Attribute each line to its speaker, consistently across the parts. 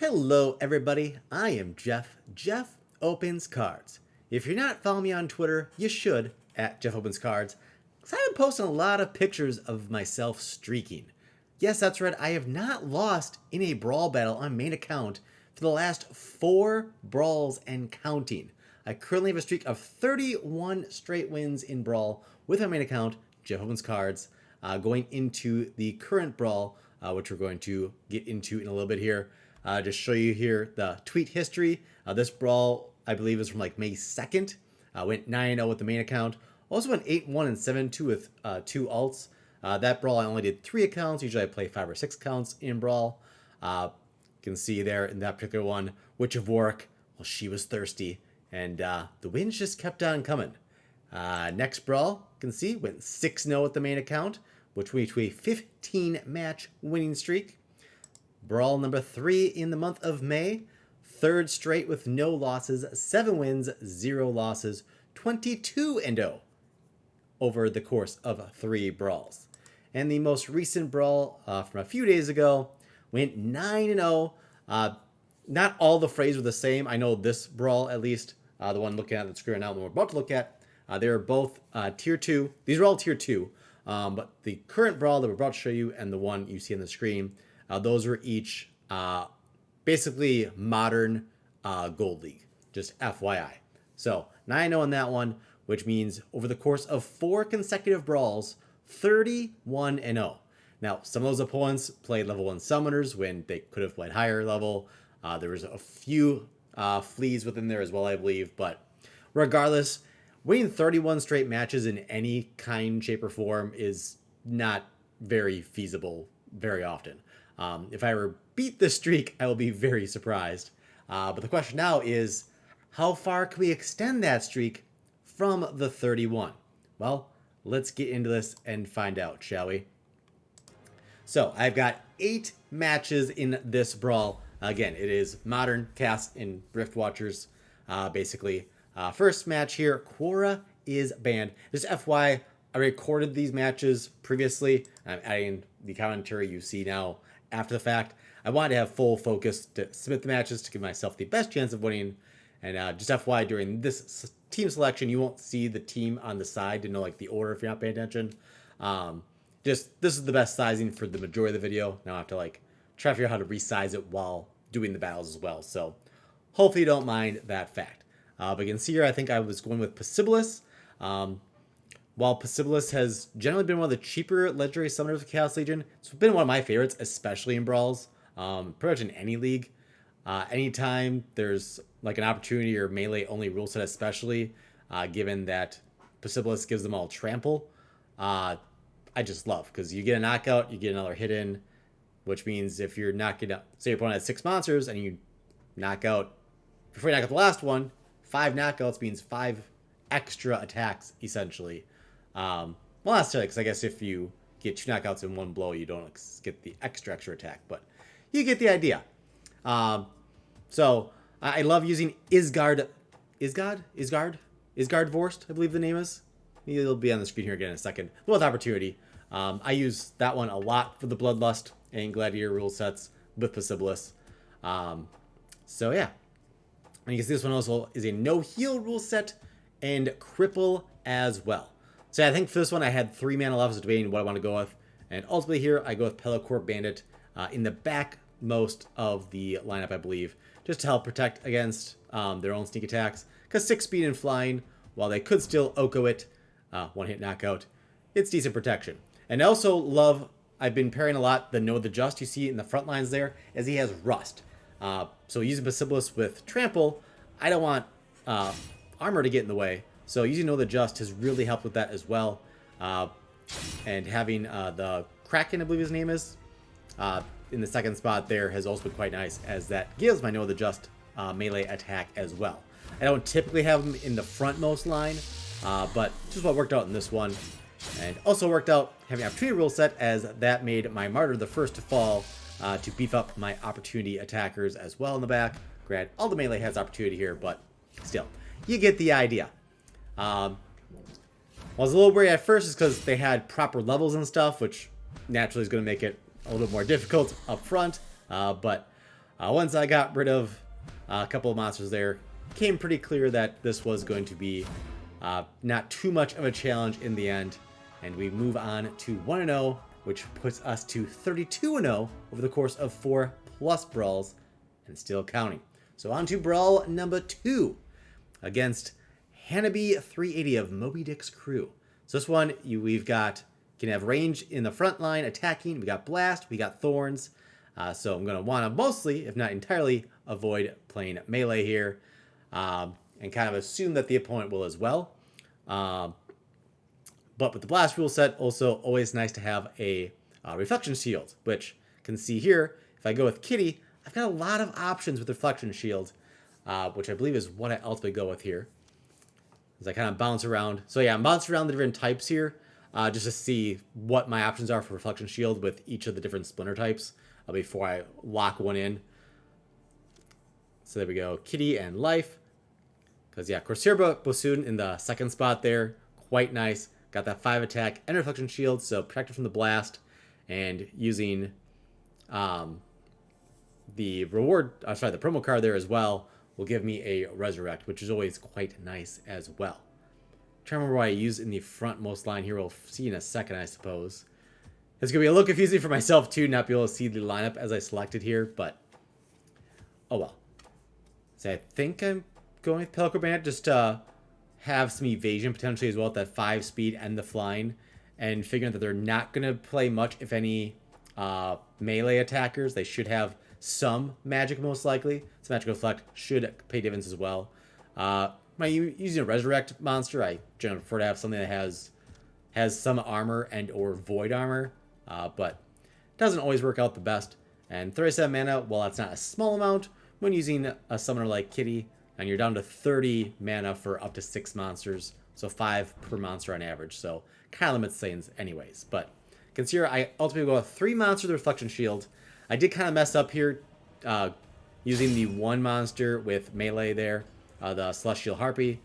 Speaker 1: Hello everybody, I am Jeff Opens Cards. If you're not following me on Twitter, you should, at JeffOpensCards, because I've been posting a lot of pictures of myself streaking. Yes, that's right, I have not lost in a Brawl battle on main account for the last 4 Brawls and counting. I currently have a streak of 31 straight wins in Brawl with my main account, JeffOpensCards, going into the current Brawl, which we're going to get into in a little bit here. Just show you here the tweet history. This Brawl, I believe, is from like May 2nd. Went 9-0 with the main account. Also went 8-1 and 7-2 with 2 alts. That Brawl, I only did 3 accounts. Usually I play 5 or 6 accounts in Brawl. You can see there in that particular one, Witch of Warwick, well, she was thirsty. And the wins just kept on coming. Next Brawl, you can see, went 6-0 with the main account, which went to a 15-match winning streak. Brawl number 3 in the month of May. 3rd straight with no losses, 7 wins, 0 losses, 22-0 over the course of 3 Brawls. And the most recent Brawl from a few days ago went 9-0. Not all the frays were the same. I know this Brawl, at least, the one looking at the screen now, the one we're about to look at, they were both tier 2. These are all tier 2. But the current Brawl that we're about to show you and the one you see on the screen, those were each basically modern Gold League, just FYI. So 9-0 on that one, which means over the course of 4 consecutive Brawls, 31-0. Now, some of those opponents played level 1 summoners when they could have played higher level. There was a few fleas within there as well, I believe. But regardless, winning 31 straight matches in any kind, shape, or form is not very feasible very often. If I ever beat this streak, I will be very surprised. But the question now is, how far can we extend that streak from the 31? Well, let's get into this and find out, shall we? So, I've got 8 matches in this Brawl. Again, it is modern cast in Rift Watchers, basically. First match here, Quora is banned. Just FYI, I recorded these matches previously. I'm adding the commentary you see now after the fact. I wanted to have full focus to submit the matches to give myself the best chance of winning. And just FYI, during this team selection, you won't see the team on the side to know like the order if you're not paying attention. Just this is the best sizing for the majority of the video. Now I have to like try to figure out how to resize it while doing the battles as well. So hopefully you don't mind that fact. But you can see here, I think I was going with Possibilis. While Possibilis has generally been one of the cheaper legendary summoners of Chaos Legion, it's been one of my favorites, especially in Brawls. Pretty much in any league. Anytime there's like an opportunity or melee only rule set, especially, given that Possibilis gives them all trample, I just love, because you get a knockout, you get another hit in, which means if you're knocking out, say your opponent has 6 monsters and you knock out, before you knock out the last one, 5 knockouts means 5 extra attacks, essentially. Well, not necessarily, because I guess if you get 2 knockouts in one blow, you don't get the extra attack, but you get the idea. So I love using Isgard Vorst, I believe the name is. It'll be on the screen here again in a second. With opportunity. I use that one a lot for the Bloodlust and Gladiator rule sets with Possibilis. So yeah. And you can see this one also is a no-heal rule set and Cripple as well. So yeah, I think for this one I had 3 mana left, debating what I want to go with. And ultimately here I go with Pellicorp Bandit in the backmost of the lineup, I believe, just to help protect against their own sneak attacks. Because 6 speed and flying, while they could still Oko it, 1-hit knockout, it's decent protection. And I also love, I've been pairing a lot the Know the Just you see in the front lines there, as he has Rust. So using Possibilis with Trample, I don't want armor to get in the way. So using Know the Just has really helped with that as well. And having the Kraken, I believe his name is, in the second spot there has also been quite nice, as that gives my Know the Just melee attack as well. I don't typically have him in the frontmost line, but just what worked out in this one. And also worked out having Opportunity rule set, as that made my Martyr the first to fall to beef up my Opportunity attackers as well in the back. Granted, all the melee has Opportunity here, but still, you get the idea. I was a little worried at first, is because they had proper levels and stuff, which naturally is going to make it a little bit more difficult up front. But Once I got rid of a couple of monsters there, became pretty clear that this was going to be not too much of a challenge in the end. And we move on to 1-0, which puts us to 32-0 over the course of 4+ brawls and still counting. So on to brawl number 2 against Hanabi 380 of Moby Dick's crew. So this one, we've got, can have range in the front line attacking. We got blast, we got thorns. So I'm going to want to mostly, if not entirely, avoid playing melee here. And kind of assume that the opponent will as well. But with the blast rule set, also always nice to have a reflection shield, which you can see here. If I go with Kitty, I've got a lot of options with reflection shield, which I believe is what I ultimately go with here. As I kind of bounce around. So yeah, I'm bouncing around the different types here, just to see what my options are for reflection shield with each of the different splinter types before I lock one in. So there we go, Kitty and life. Because yeah, Corsair Bosun in the second spot there, quite nice. Got that 5 attack and reflection shield, so protected from the blast, and using the promo card there as well will give me a resurrect, which is always quite nice as well. I'm trying to remember what I use in the frontmost line here. We'll see in a second, I suppose. It's gonna be a little confusing for myself too, not be able to see the lineup as I selected here, but oh well. So I think I'm going with Pelco Bandit just to have some evasion potentially as well at that 5 speed and the flying, and figuring that they're not going to play much, if any, melee attackers. They should have some magic most likely. Some magical effect should pay dividends as well. Using a resurrect monster, I generally prefer to have something that has some armor and or void armor, but doesn't always work out the best. And 37 mana, well, that's not a small amount when using a summoner like Kitty. And you're down to 30 mana for up to 6 monsters. So 5 per monster on average. So kind of limits things anyways. But consider I ultimately go with 3 monsters with Reflection Shield. I did kind of mess up here using the 1 monster with melee there. The Celestial Harpy.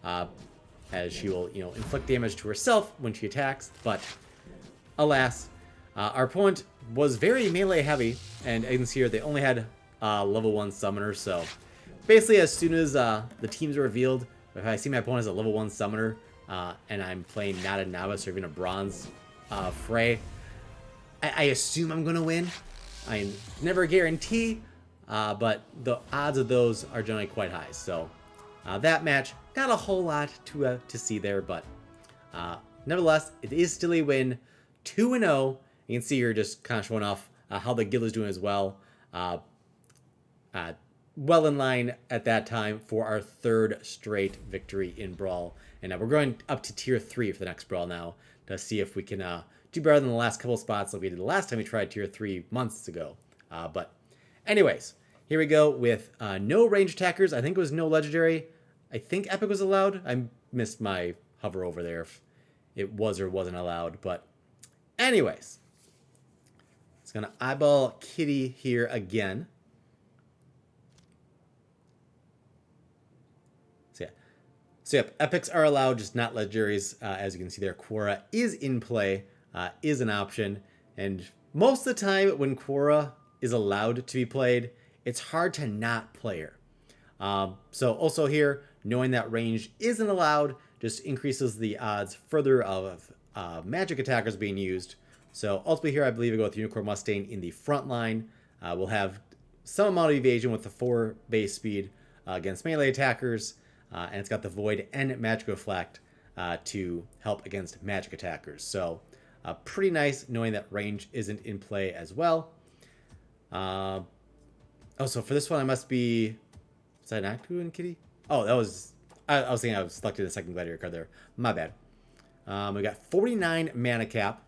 Speaker 1: As she will, inflict damage to herself when she attacks. But alas, our opponent was very melee heavy. And you can see here they only had level 1 summoner. So basically, as soon as the teams are revealed, if I see my opponent as a level 1 summoner, and I'm playing not a novice or even a bronze fray, I assume I'm going to win. I never guarantee, but the odds of those are generally quite high. So that match, not a whole lot to see there, but nevertheless, it is still a win, 2-0. You can see here just kind of showing off how the guild is doing as well. Well in line at that time for our 3rd straight victory in Brawl. And we're going up to Tier 3 for the next Brawl now to see if we can do better than the last couple of spots like we did the last time we tried Tier 3 months ago. But anyways, here we go with no range attackers. I think it was no legendary. I think Epic was allowed. I missed my hover over there if it was or wasn't allowed. But anyways, it's going to eyeball Kitty here again. So yep, epics are allowed, just not legendaries. As you can see there, Quora is in play, is an option. And most of the time when Quora is allowed to be played, it's hard to not play her. So also here, knowing that range isn't allowed just increases the odds further of magic attackers being used. So ultimately here, I believe I go with Unicorn Mustang in the front line. We'll have some amount of evasion with the 4 base speed against melee attackers. And it's got the Void and Magic Reflect to help against magic attackers. So pretty nice knowing that range isn't in play as well. So for this one I must be... Is that an active one, Kitty? Oh, that was... I was thinking I was selecting the second Gladiator card there. My bad. We got 49 mana cap.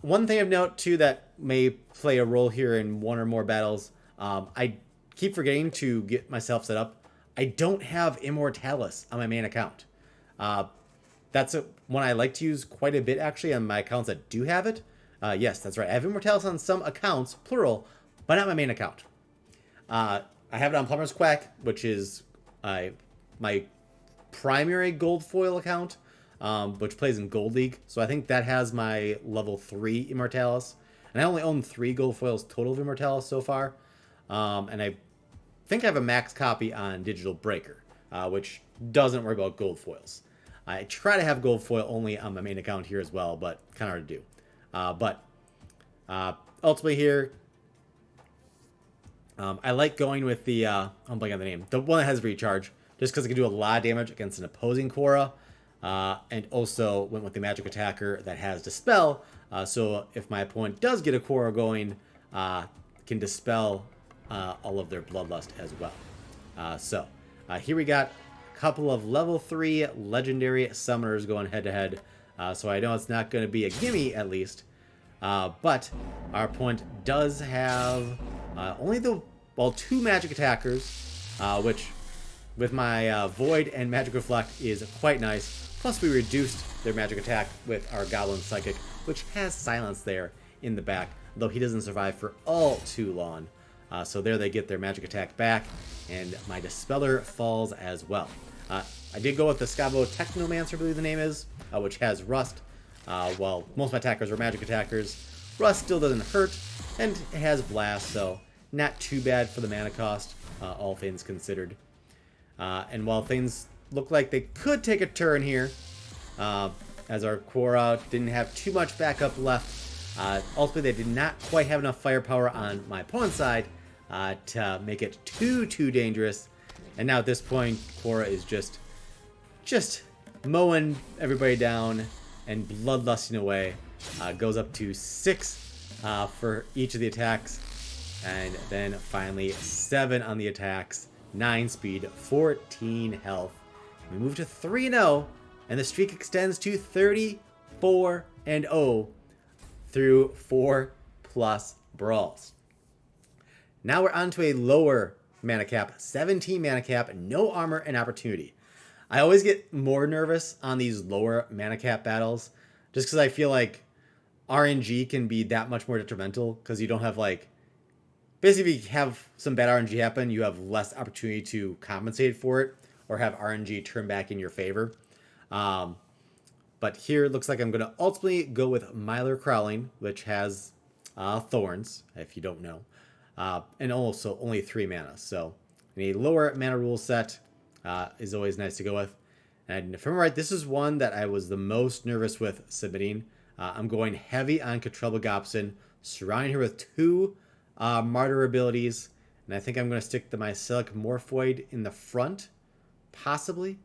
Speaker 1: One thing of note, too, that may play a role here in one or more battles. I keep forgetting to get myself set up. I don't have Immortalis on my main account. That's one I like to use quite a bit, actually, on my accounts that do have it. Yes, that's right. I have Immortalis on some accounts, plural, but not my main account. I have it on Plumber's Quack, which is my primary gold foil account, which plays in Gold League. So I think that has my level 3 Immortalis. And I only own 3 gold foils total of Immortalis so far. And I think I have a max copy on Digital Breaker, which doesn't worry about gold foils. I try to have gold foil only on my main account here as well, but kind of hard to do. But ultimately here, I like going with the, I'm blanking on the name, the one that has recharge, just because it can do a lot of damage against an opposing Korra. And also went with the magic attacker that has Dispel, so if my opponent does get a Korra going, can dispel all of their Bloodlust as well. So here we got a couple of level 3 legendary summoners going head to head, so I know it's not going to be a gimme at least. But our opponent does have only two magic attackers, which with my Void and Magic Reflect is quite nice. Plus we reduced their magic attack with our Goblin Psychic, which has silence there in the back, though he doesn't survive for all too long. So there they get their magic attack back, and my Dispeller falls as well. I did go with the Scavo Technomancer, I believe the name is, which has Rust. While most of my attackers are magic attackers, Rust still doesn't hurt, and it has Blast, so not too bad for the mana cost, all things considered. And while things look like they could take a turn here, as our Korra didn't have too much backup left, ultimately they did not quite have enough firepower on my opponent's side to make it too dangerous. And now at this point, Korra is just mowing everybody down and bloodlusting away. Goes up to 6 for each of the attacks, and then finally 7 on the attacks, 9 speed, 14 health. We move to 3-0, and the streak extends to 34-0 through 4+ brawls. Now we're on to a lower mana cap, 17 mana cap, no armor and opportunity. I always get more nervous on these lower mana cap battles, just because I feel like RNG can be that much more detrimental, because you don't have basically if you have some bad RNG happen, you have less opportunity to compensate for it, or have RNG turn back in your favor. But here it looks like I'm going to ultimately go with Mylar Crawling, which has Thorns, if you don't know. And also only 3 mana. So a lower mana rule set is always nice to go with. And if I'm right, this is one that I was the most nervous with submitting. I'm going heavy on Katrubba Gobson, surrounding her with 2 Martyr abilities. And I think I'm going to stick the Mycelic Morphoid in the front. Possibly.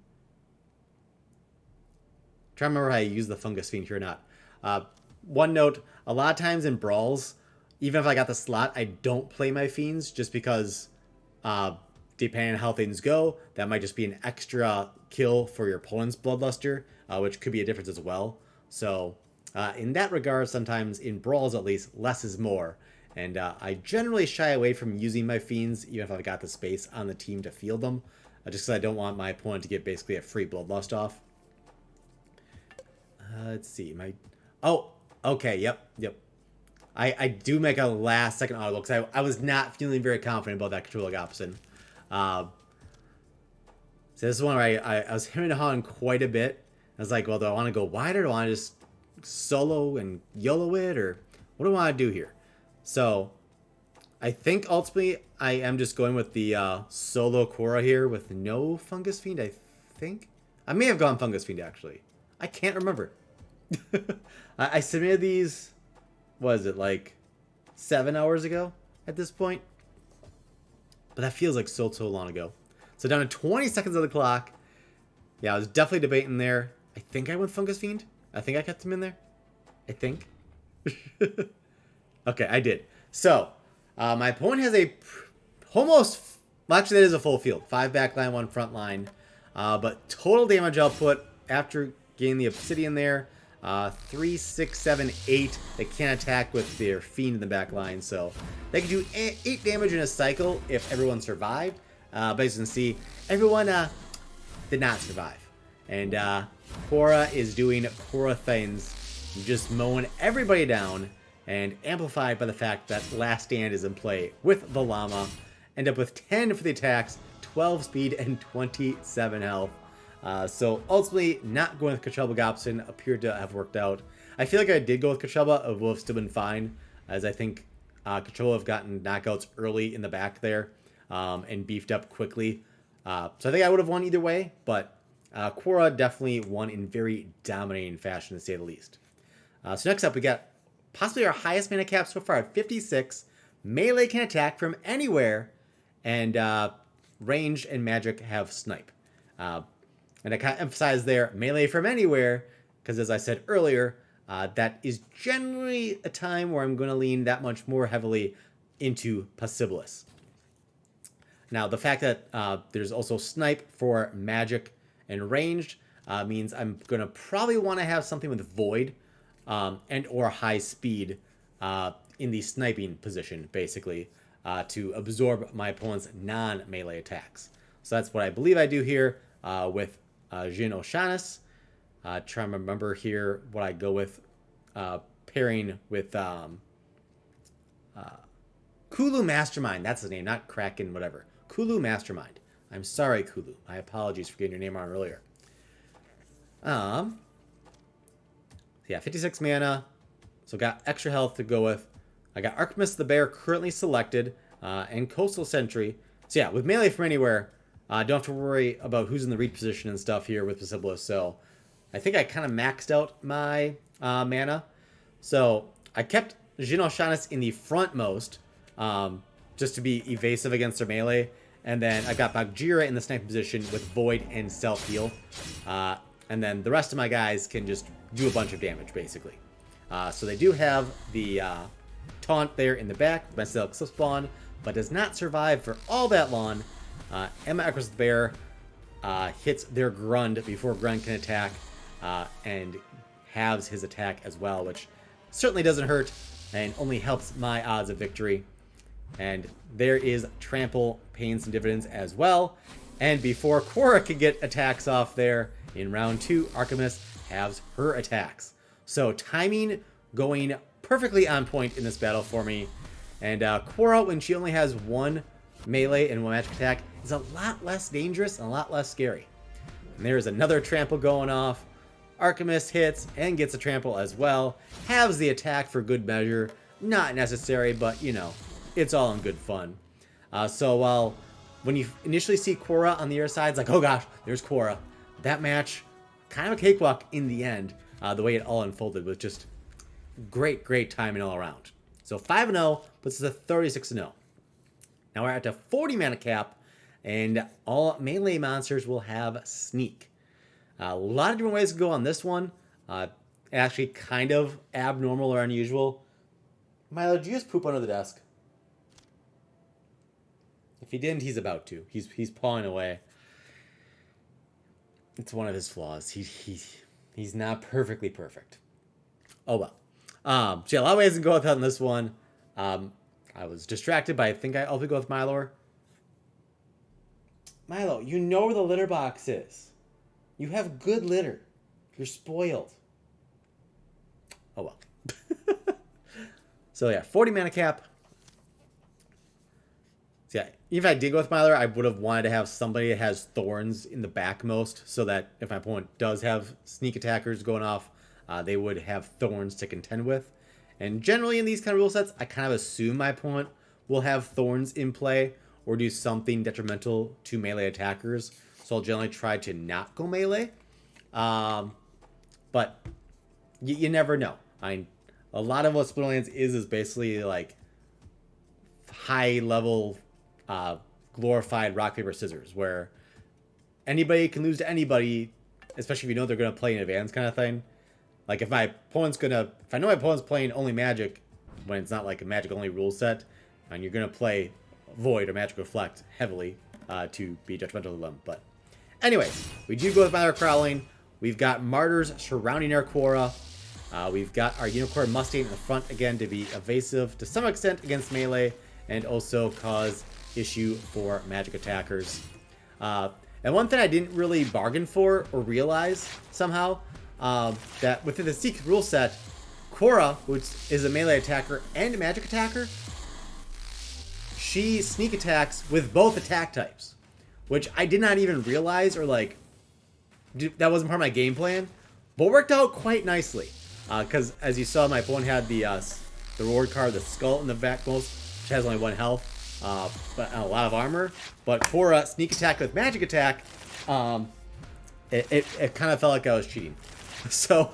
Speaker 1: Trying to remember how I use the Fungus Fiend here or not. One note, a lot of times in Brawls, even if I got the slot, I don't play my Fiends just because depending on how things go, that might just be an extra kill for your opponent's Bloodluster, which could be a difference as well. So in that regard, sometimes in Brawls at least, less is more. And I generally shy away from using my Fiends, even if I've got the space on the team to field them. Just because I don't want my opponent to get basically a free Bloodlust off. Let's see. Oh, okay. Yep. I do make a last second audible because I was not feeling very confident about that Katrubba Gobson. So this is one where I was hemming and hawing quite a bit. I was like, well, do I want to go wide or do I want to just solo and YOLO it, or what do I want to do here? So I think ultimately I am just going with the solo Korra here with no Fungus Fiend, I think. I may have gone Fungus Fiend, actually. I can't remember. I submitted these, what is it, like 7 hours ago at this point? But that feels like so long ago. So down to 20 seconds on the clock. Yeah, I was definitely debating there. I think I went Fungus Fiend. I think I kept him in there. I think. Okay, I did. So, my opponent has a almost... Well, actually, that is a full field. 5 backline, 1 front line. But total damage output after getting the Obsidian there, 3, 6, 7, 8. They can't attack with their Fiend in the back line, so they can do 8 damage in a cycle if everyone survived. But as you can see, everyone did not survive. And Korra is doing Korra things, just mowing everybody down, and amplified by the fact that Last Stand is in play with the Llama. End up with 10 for the attacks, 12 speed, and 27 health. So ultimately, not going with Katrubba Gobson appeared to have worked out. I feel like I did go with Katrubba, it would have still been fine, as I think Control have gotten knockouts early in the back there and beefed up quickly. So I think I would have won either way, but Quora definitely won in very dominating fashion, to say the least. So next up, we got possibly our highest mana cap so far at 56. Melee can attack from anywhere, and range and magic have snipe. And I kind of emphasize there, melee from anywhere, because as I said earlier, that is generally a time where I'm going to lean that much more heavily into Possibilis. Now, the fact that there's also snipe for magic and ranged means I'm going to probably want to have something with void and or high speed in the sniping position, basically, to absorb my opponent's non-melee attacks. So that's what I believe I do here with Jin Oshanis. Trying to remember here what I go with pairing with Kulu Mastermind. That's his name, not Kraken, whatever. Kulu Mastermind. I'm sorry, Kulu. My apologies for getting your name wrong earlier. Yeah, 56 mana. So got extra health to go with. I got Archimist the Bear currently selected, and Coastal Sentry. So yeah, with melee from anywhere, don't have to worry about who's in the reach position and stuff here with Possibilis. So I think I kind of maxed out my mana. So I kept Jin Oshanis in the frontmost, just to be evasive against their melee. And then I got Bagjira in the sniping position with Void and Self-Heal. And then the rest of my guys can just do a bunch of damage, basically. So they do have the taunt there in the back, Myself Cliff Spawn, but does not survive for all that long. Emma Echoes the Bear hits their Grund before Grund can attack, and halves his attack as well, which certainly doesn't hurt and only helps my odds of victory. And there is Trample, paying some dividends as well. And before Quora can get attacks off there, in round 2, Archimist halves her attacks. So timing going perfectly on point in this battle for me. And Quora, when she only has one melee and one magic attack, is a lot less dangerous and a lot less scary. And there's another trample going off. Archimist hits and gets a trample as well. Halves the attack for good measure. Not necessary, but you know, it's all in good fun. So while when you initially see Quora on the other side, it's like, oh gosh, there's Quora. That match, kind of a cakewalk in the end. The way it all unfolded was just great timing all around. So 5-0 puts us at 36-0. Now we're at a 40 mana cap, and all melee monsters will have sneak. A lot of different ways to go on this one. Actually kind of abnormal or unusual. Milo, did you just poop under the desk? If he didn't, he's about to. He's pawing away. It's one of his flaws. He's not perfectly perfect. Oh well. So yeah, a lot of ways to go with that on this one. I was distracted, but I think I'll go with Milo. Milo, you know where the litter box is. You have good litter. You're spoiled. Oh well. So yeah, 40 mana cap. So yeah, if I did go with Milo, I would have wanted to have somebody that has thorns in the back most, so that if my opponent does have sneak attackers going off, they would have thorns to contend with. And generally in these kind of rule sets, I kind of assume my opponent will have thorns in play or do something detrimental to melee attackers. So I'll generally try to not go melee. But you never know. A lot of what Splinterlands is basically like high level glorified rock, paper, scissors, where anybody can lose to anybody, especially if you know they're going to play in advance kind of thing. Like if I know my opponent's playing only Magic, when it's not like a Magic only rule set, and you're going to play Void or Magic Reflect heavily to be detrimental to them. But anyways, we do go with Mother Crawling. We've got Martyrs surrounding our Quora. We've got our Unicorn Mustang in the front again to be evasive to some extent against melee and also cause issue for magic attackers. And one thing I didn't really bargain for or realize somehow, that within the secret rule set, Quora, which is a melee attacker and a magic attacker, she sneak attacks with both attack types, which I did not even realize or like, that wasn't part of my game plan, but worked out quite nicely. Because as you saw, my opponent had the the reward card, the Skull in the backmost, which has only 1 health, but a lot of armor. But Cora, sneak attack with magic attack, it kind of felt like I was cheating. So,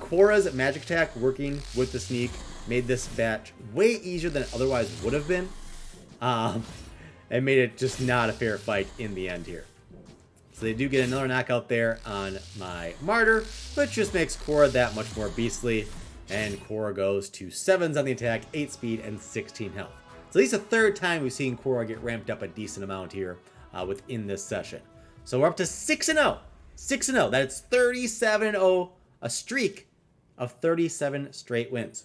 Speaker 1: Cora's magic attack working with the sneak made this batch way easier than it otherwise would have been. And made it just not a fair fight in the end here. So they do get another knockout there on my Martyr, which just makes Cora that much more beastly. And Cora goes to 7s on the attack, 8 speed, and 16 health. So at least a third time we've seen Cora get ramped up a decent amount here within this session. So we're up to 6-0. 6-0. That's 37-0, a streak of 37 straight wins.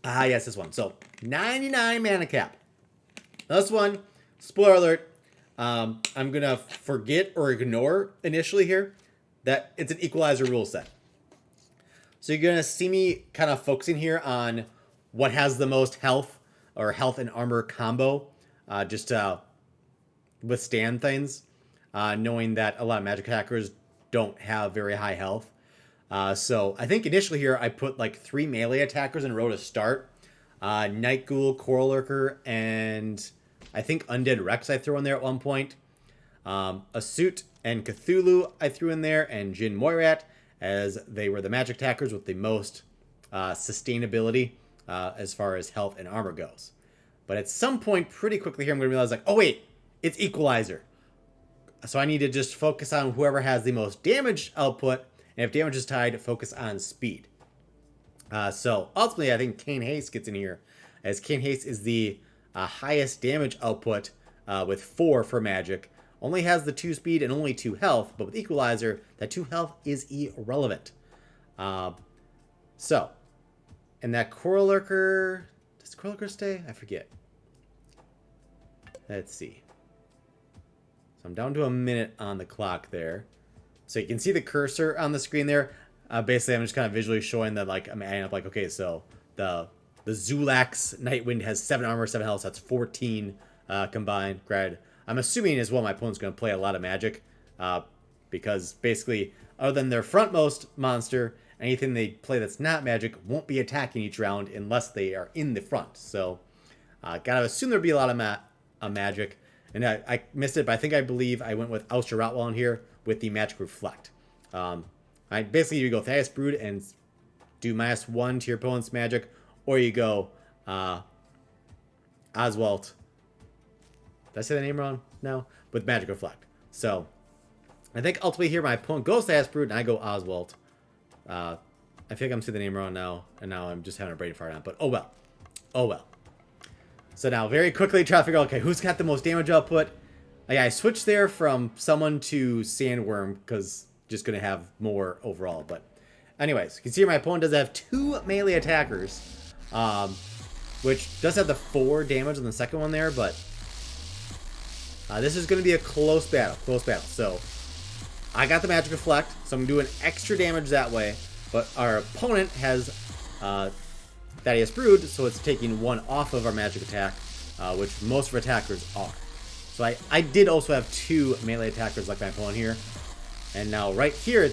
Speaker 1: Ah, yes, this one. So 99 mana cap. This one, spoiler alert, I'm going to forget or ignore initially here that it's an equalizer rule set. So you're going to see me kind of focusing here on what has the most health or health and armor combo, just to withstand things, knowing that a lot of magic attackers don't have very high health. So I think initially here I put like 3 melee attackers in a row to start. Night Ghoul, Coral Lurker, and I think Undead Rex I threw in there at one point. Asut and Cthulhu I threw in there, and Jin Moirat, as they were the magic attackers with the most sustainability as far as health and armor goes. But at some point pretty quickly here I'm going to realize like, oh wait, it's equalizer. So I need to just focus on whoever has the most damage output, and if damage is tied, focus on speed. So ultimately, I think Kane Haste gets in here, as Kane Haste is the highest damage output with 4 for magic. Only has the 2 speed and only 2 health, but with Equalizer, that 2 health is irrelevant. So, and that Coral Lurker, does Coral Lurker stay? I forget. Let's see. So I'm down to a minute on the clock there. So you can see the cursor on the screen there. Basically, I'm just kind of visually showing that, like, I'm adding up, like, okay, so the Zulax Nightwind has 7 armor, 7 health, so that's 14 combined. Granted, I'm assuming as well my opponent's going to play a lot of magic, because basically, other than their frontmost monster, anything they play that's not magic won't be attacking each round unless they are in the front. So, gotta assume there'll be a lot of magic. And I missed it, but I believe I went with Oustra Rotwell in here with the Magic Reflect. Basically, you go Thaddeus Brood and do -1 to your opponent's magic, or you go Oswald. Did I say the name wrong? No? With Magic Reflect. So, I think ultimately here my opponent goes Thaddeus Brood and I go Oswald. I feel like I'm saying the name wrong now, and now I'm just having a brain fart on it, but oh well. Oh well. So now, very quickly, try to figure out, okay, who's got the most damage output? I switched there from someone to Sandworm, because just going to have more overall. But anyways, you can see my opponent does have 2 melee attackers, which does have the 4 damage on the second one there, but this is going to be a close battle. So I got the Magic Reflect, so I'm doing extra damage that way, but our opponent has Thaddeus Brood, so it's taking 1 off of our magic attack, which most of our attackers are. So I did also have 2 melee attackers like my opponent here. And now right here,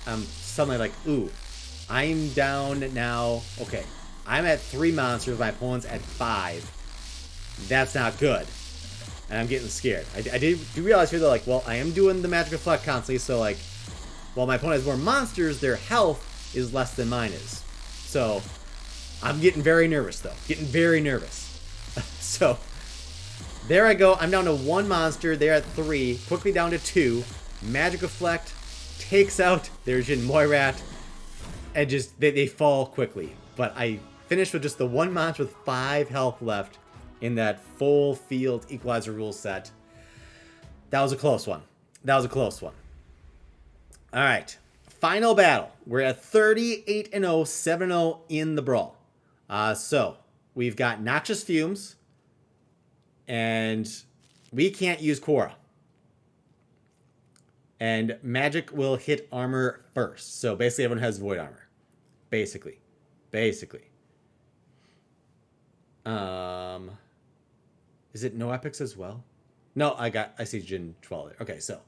Speaker 1: I'm suddenly like, ooh, I'm down now. Okay, I'm at 3 monsters, my opponent's at 5. That's not good. And I'm getting scared. I do realize here, though, like, well, I am doing the Magic Reflect constantly, so, like, while my opponent has more monsters, their health is less than mine is. So I'm getting very nervous, though. Getting very nervous. So there I go. I'm down to 1 monster. They're at 3. Quickly down to 2. Magic Reflect takes out their Jin Moirat. And just, they fall quickly. But I finished with just the 1 monster with 5 health left in that full field Equalizer rule set. That was a close one. Alright. Final battle. We're at 38-0, 7-0 in the Brawl. So, we've got Noxious Fumes. And we can't use Cora. And magic will hit armor first. So basically everyone has void armor. Basically. Is it no epics as well? No, I see Jin 12 there. Okay, so.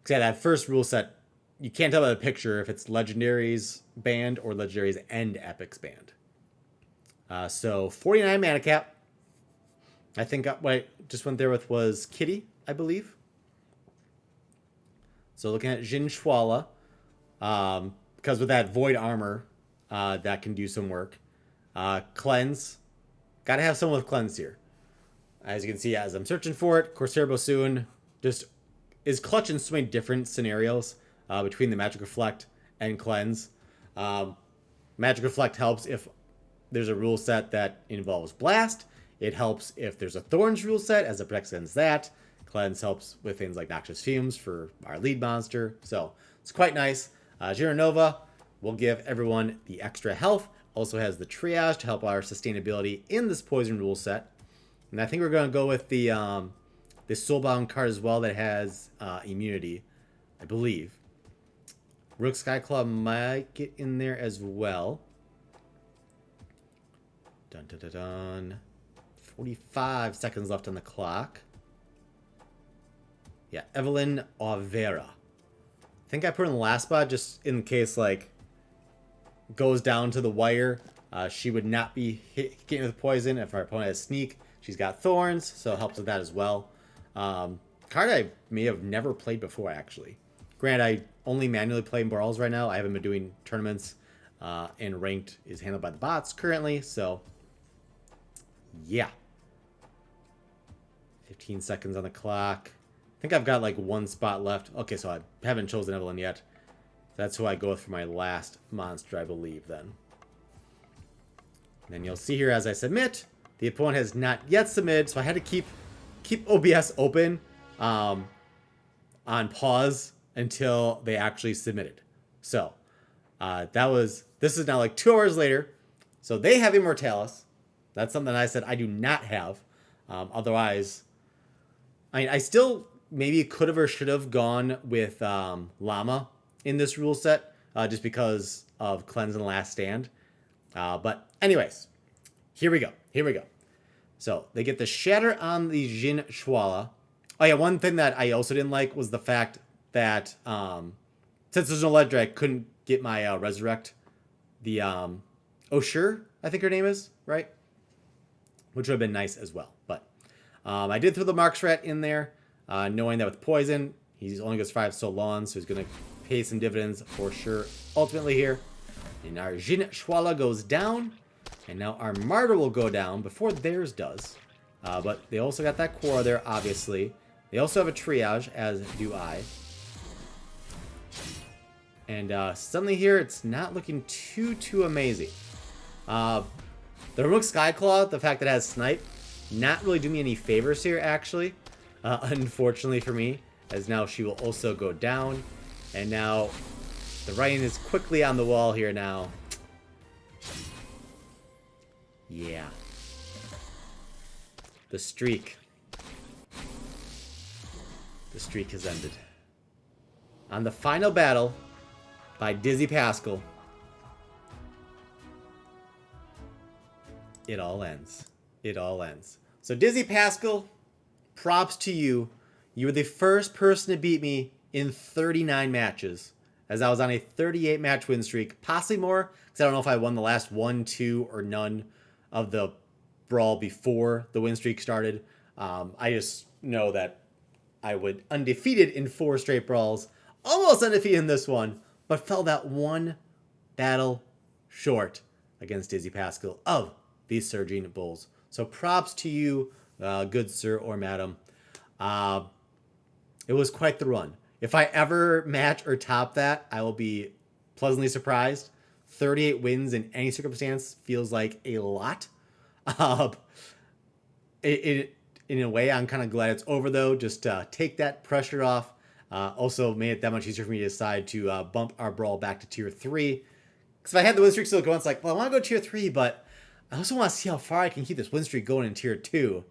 Speaker 1: Yeah, that first rule set you can't tell by the picture if it's Legendaries banned or Legendaries and Epics banned. So 49 mana cap. I think what I just went there with was Kitty, I believe. So looking at Jin Schwala, because with that Void Armor, that can do some work. Cleanse. Got to have someone with Cleanse here. As you can see, as I'm searching for it, Corsair Bosoon just is clutch in so many different scenarios between the Magic Reflect and Cleanse. Magic Reflect helps if there's a rule set that involves Blast. It helps if there's a Thorns rule set, as it protects against that. Cleanse helps with things like Noxious Fumes for our lead monster. So it's quite nice. Giranova will give everyone the extra health. Also has the Triage to help our sustainability in this Poison rule set. And I think we're going to go with the Soulbound card as well that has immunity, I believe. Rook Skyclaw might get in there as well. Dun dun dun dun. 45 seconds left on the clock. Yeah, Evelyn Avera. I think I put in the last spot just in case, like, goes down to the wire. She would not be getting with poison if our opponent has sneak. She's got Thorns, so it helps with that as well. Card I may have never played before, actually. Granted, I only manually play Brawls right now. I haven't been doing tournaments, and ranked is handled by the bots currently, so yeah. 15 seconds on the clock. I think I've got like one spot left. Okay, so I haven't chosen Evelyn yet. That's who I go with for my last monster, I believe, then. And then you'll see here as I submit, the opponent has not yet submitted, so I had to keep OBS open on pause until they actually submitted. So this is now like 2 hours later. So they have Immortalis. That's something I said I do not have. Otherwise, I mean, I still maybe could have or should have gone with Llama in this rule set, just because of Cleanse and Last Stand. But anyways, here we go. So they get the Shatter on the Jin Schwala. Oh yeah, one thing that I also didn't like was the fact that since there's no Ledger, I couldn't get my Resurrect. The Oshur, I think her name is, right? Which would have been nice as well. But I did throw the Marks Rat in there, knowing that with Poison, he's only goes 5 so long, so he's going to pay some dividends for sure ultimately here. And our Jin Schwala goes down, and now our Martyr will go down before theirs does. But they also got that Quora there, obviously. They also have a Triage, as do I. And suddenly here, it's not looking too amazing. The Rook Skyclaw, the fact that it has Snipe, not really doing me any favors here, actually. Unfortunately for me, as now she will also go down. And now the writing is quickly on the wall here now. Yeah. The streak. The streak has ended. On the final battle by Dizzy Pascal, it all ends. It all ends. So Dizzy Pascal, props to you. You were the first person to beat me in 39 matches, as I was on a 38 match win streak, possibly more, because I don't know if I won the last 1, 2, or none of the Brawl before the win streak started. I just know that I went undefeated in 4 straight Brawls, almost undefeated in this one, but fell that one battle short against Dizzy Pascal of these Surging Bulls. So props to you, good sir or madam. It was quite the run. If I ever match or top that, I will be pleasantly surprised. 38 wins in any circumstance feels like a lot. In a way, I'm kind of glad it's over, though. Just take that pressure off. Also made it that much easier for me to decide to bump our Brawl back to Tier 3. Because if I had the win streak still going, it's like, well, I want to go Tier 3, but I also want to see how far I can keep this win streak going in Tier 2.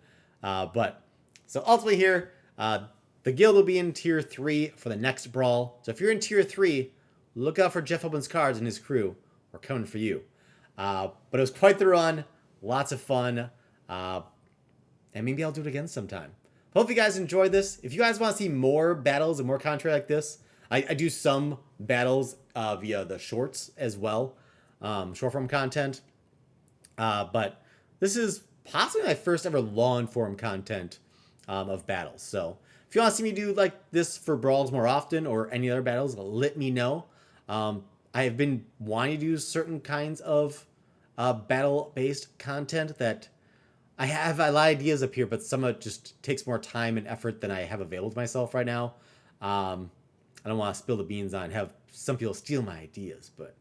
Speaker 1: So ultimately here, the guild will be in Tier 3 for the next Brawl. So if you're in Tier 3, look out for JeffOpensCards and his crew. We're coming for you. But it was quite the run. Lots of fun. And maybe I'll do it again sometime. Hope you guys enjoyed this. If you guys want to see more battles and more content like this, I do some battles via the shorts as well, short form content. But this is possibly my first ever long form content of battles. So if you want to see me do like this for Brawls more often or any other battles, let me know. I have been wanting to do certain kinds of battle-based content that I have a lot of ideas up here, but some of it just takes more time and effort than I have available to myself right now. I don't want to spill the beans on have some people steal my ideas, but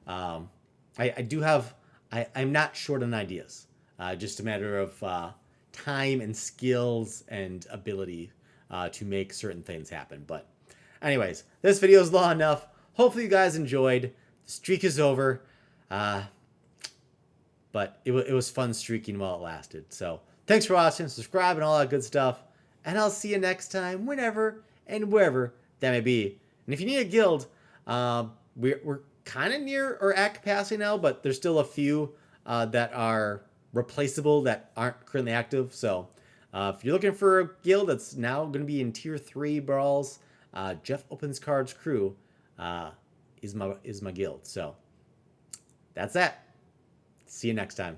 Speaker 1: um, I do have. I'm not short on ideas. Just a matter of time and skills and ability to make certain things happen. But, anyways, this video is long enough. Hopefully, you guys enjoyed. The streak is over. But it was fun streaking while it lasted. So thanks for watching, subscribe, and all that good stuff. And I'll see you next time, whenever and wherever that may be. And if you need a guild, we're kind of near or at capacity now, but there's still a few that are replaceable that aren't currently active. So if you're looking for a guild that's now going to be in tier 3 brawls, JeffOpensCards crew is my guild. So that's that. See you next time.